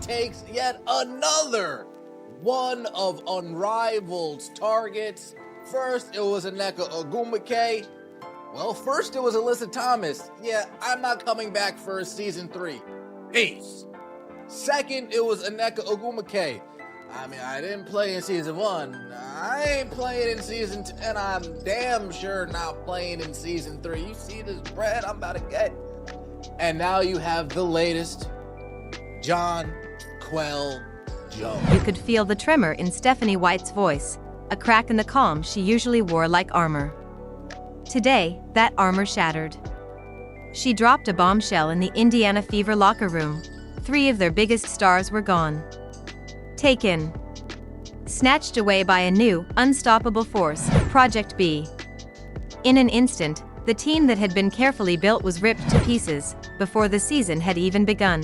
takes yet another one of Unrivaled's targets. First, it was Nneka Ogwumike. Well, first it was Alyssa Thomas. Yeah, I'm not coming back for season 3. Peace. Second, it was Nneka Ogwumike. I mean, I didn't play in season 1. I ain't playing in season 2, and I'm damn sure not playing in season 3. You see this bread I'm about to get? And now you have the latest, Jonquel Jones. You could feel the tremor in Stephanie White's voice, a crack in the calm she usually wore like armor. Today, that armor shattered. She dropped a bombshell in the Indiana Fever locker room. 3 of their biggest stars were gone. Taken. Snatched away by a new, unstoppable force, Project B. In an instant, the team that had been carefully built was ripped to pieces, before the season had even begun.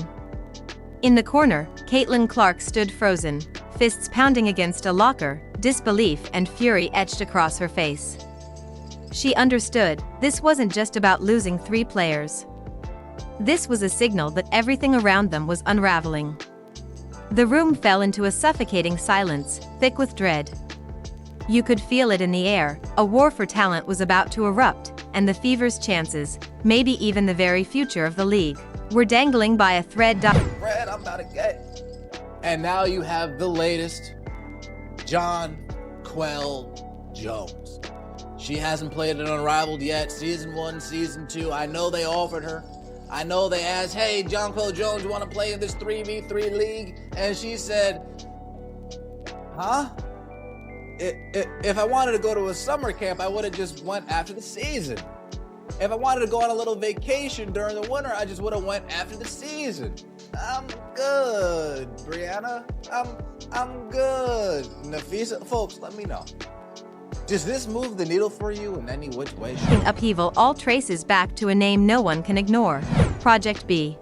In the corner, Caitlin Clark stood frozen, fists pounding against a locker, disbelief and fury etched across her face. She understood, this wasn't just about losing 3 players. This was a signal that everything around them was unraveling. The room fell into a suffocating silence, thick with dread. You could feel it in the air, a war for talent was about to erupt, and the Fever's chances, maybe even the very future of the league, were dangling by a thread. Bread I'm about to get. And now you have the latest, Jonquel Jones. She hasn't played an Unrivaled yet, season 1, season 2. I know they offered her. I know they asked, hey, Jonquel Jones, you want to play in this 3v3 league? And she said, huh? If I wanted to go to a summer camp, I would have just went after the season. If I wanted to go on a little vacation during the winter, I just would have went after the season. I'm good, Brianna. I'm good. Nafisa, folks, let me know. Does this move the needle for you in any which way? Upheaval all traces back to a name no one can ignore, Project B.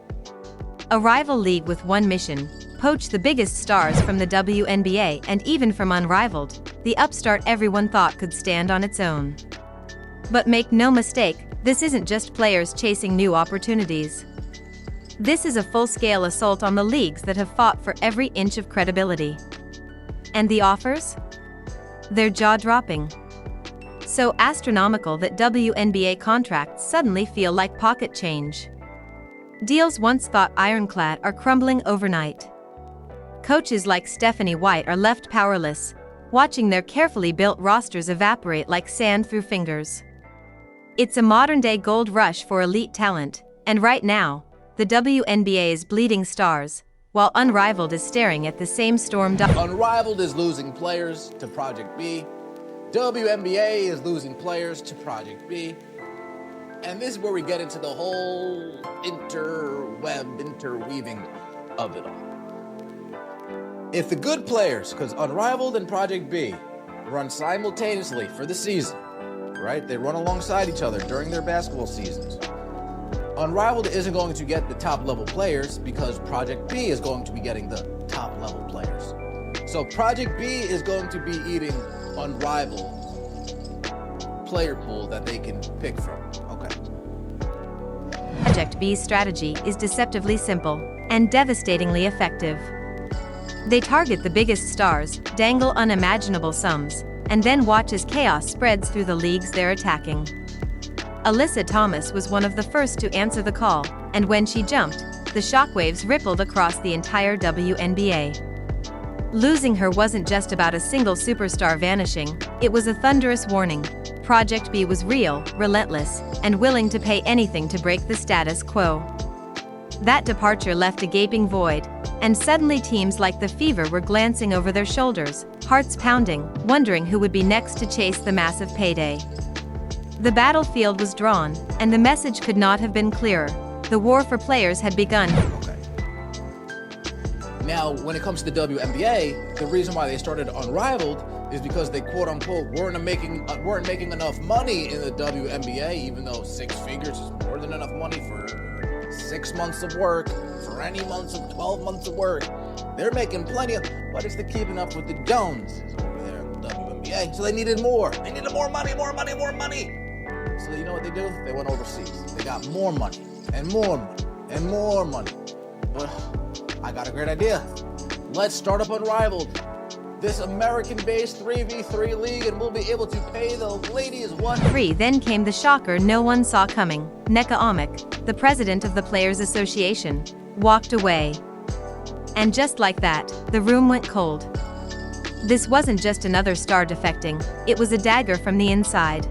A rival league with one mission, poach the biggest stars from the WNBA and even from Unrivaled, the upstart everyone thought could stand on its own. But make no mistake, this isn't just players chasing new opportunities. This is a full-scale assault on the leagues that have fought for every inch of credibility. And the offers? They're jaw-dropping. So astronomical that WNBA contracts suddenly feel like pocket change. Deals once thought ironclad are crumbling overnight. Coaches like Stephanie White are left powerless, watching their carefully built rosters evaporate like sand through fingers. It's a modern-day gold rush for elite talent, and right now, the WNBA's bleeding stars, while Unrivaled is staring at the same storm. Unrivaled is losing players to Project B. WNBA is losing players to Project B. And this is where we get into the whole interweaving of it all. If the good players, because Unrivaled and Project B run simultaneously for the season, right? They run alongside each other during their basketball seasons. Unrivaled isn't going to get the top level players because Project B is going to be getting the top level players. So Project B is going to be eating Unrivaled player pool that they can pick from. Okay. Project B's strategy is deceptively simple and devastatingly effective. They target the biggest stars, dangle unimaginable sums, and then watch as chaos spreads through the leagues they're attacking. Alyssa Thomas was one of the first to answer the call, and when she jumped, the shockwaves rippled across the entire WNBA. Losing her wasn't just about a single superstar vanishing, it was a thunderous warning. Project B was real, relentless, and willing to pay anything to break the status quo. That departure left a gaping void, and suddenly teams like the Fever were glancing over their shoulders, hearts pounding, wondering who would be next to chase the massive payday. The battlefield was drawn, and the message could not have been clearer. The war for players had begun. Okay. Now, when it comes to the WNBA, the reason why they started Unrivaled is because they quote-unquote weren't making enough money in the WNBA, even though 6 figures is more than enough money for 6 months of work, for any months of 12 months of work. They're making plenty of, but it's the keeping up with the Joneses over there in the WNBA. So they needed more. They needed more money, more money, more money. So you know what they do? They went overseas. They got more money, and more money, and more money. But I got a great idea. Let's start up Unrivaled, this American-based 3v3 league, and we'll be able to pay the ladies $1. Then came the shocker no one saw coming. Nneka Omik, the president of the Players Association, walked away. And just like that, the room went cold. This wasn't just another star defecting, it was a dagger from the inside.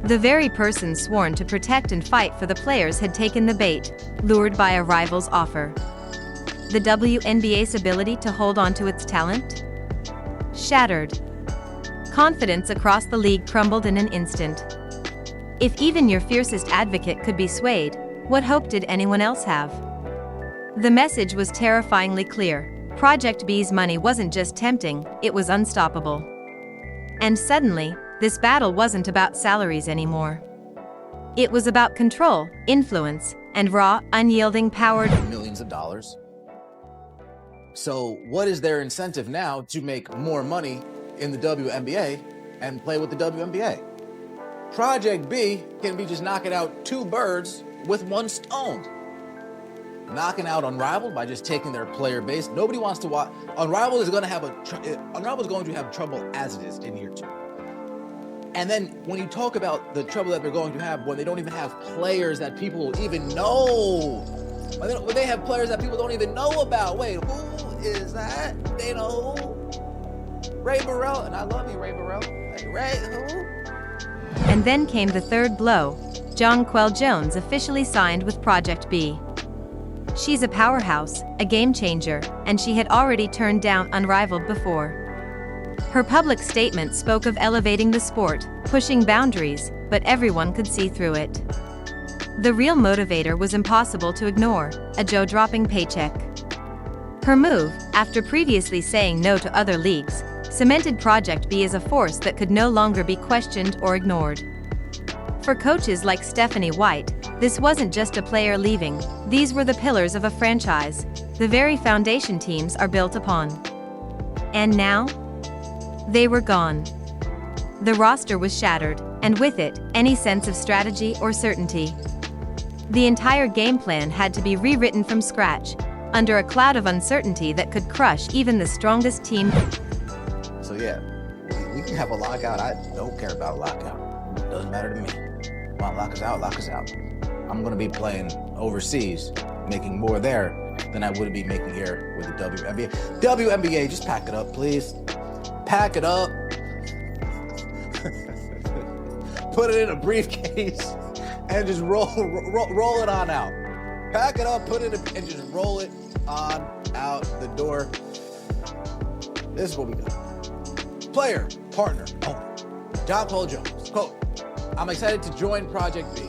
The very person sworn to protect and fight for the players had taken the bait, lured by a rival's offer. The WNBA's ability to hold on to its talent? Shattered. Confidence across the league crumbled in an instant. If even your fiercest advocate could be swayed, what hope did anyone else have? The message was terrifyingly clear. Project B's money wasn't just tempting, it was unstoppable. And suddenly, this battle wasn't about salaries anymore. It was about control, influence, and raw, unyielding power. Millions of dollars. So what is their incentive now to make more money in the WNBA and play with the WNBA? Project B can be just knocking out two birds with one stone. Knocking out Unrivaled by just taking their player base. Nobody wants to watch. Unrivaled is going to have trouble as it is in year 2. And then when you talk about the trouble that they're going to have when they don't even have players that people even know, when they have players that people don't even know about. Wait, who is that? They know who? Ray Burrell, and I love you, Ray Burrell. Hey, Ray, who? And then came the third blow. Jonquel Jones officially signed with Project B. She's a powerhouse, a game changer, and she had already turned down Unrivaled before. Her public statement spoke of elevating the sport, pushing boundaries, but everyone could see through it. The real motivator was impossible to ignore, a jaw-dropping paycheck. Her move, after previously saying no to other leagues, cemented Project B as a force that could no longer be questioned or ignored. For coaches like Stephanie White, this wasn't just a player leaving, these were the pillars of a franchise, the very foundation teams are built upon. And now? They were gone. The roster was shattered, and with it, any sense of strategy or certainty. The entire game plan had to be rewritten from scratch, under a cloud of uncertainty that could crush even the strongest team. So yeah, we can have a lockout. I don't care about a lockout. It doesn't matter to me. Want lock us out, lock us out. I'm gonna be playing overseas, making more there than I would be making here with the WNBA. WNBA, just pack it up, please. Pack it up. Put it in a briefcase and just roll it on out. Pack it up, put it in, and just roll it on out the door. This is what we do. Player, partner, owner, Jonquel Jones. Quote, I'm excited to join Project B,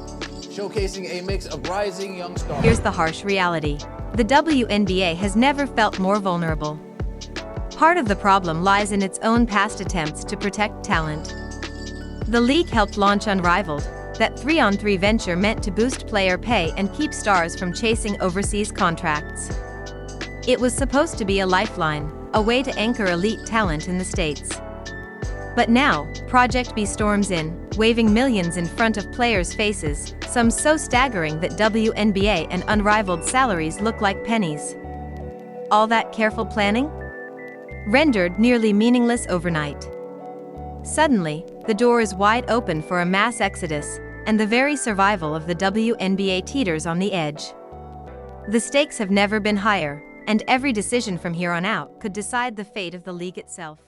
showcasing a mix of rising young stars. Here's the harsh reality. The WNBA has never felt more vulnerable. Part of the problem lies in its own past attempts to protect talent. The league helped launch Unrivaled, that 3-on-3 venture meant to boost player pay and keep stars from chasing overseas contracts. It was supposed to be a lifeline, a way to anchor elite talent in the States. But now, Project B storms in, waving millions in front of players' faces, some so staggering that WNBA and Unrivaled salaries look like pennies. All that careful planning? Rendered nearly meaningless overnight. Suddenly, the door is wide open for a mass exodus, and the very survival of the WNBA teeters on the edge. The stakes have never been higher, and every decision from here on out could decide the fate of the league itself.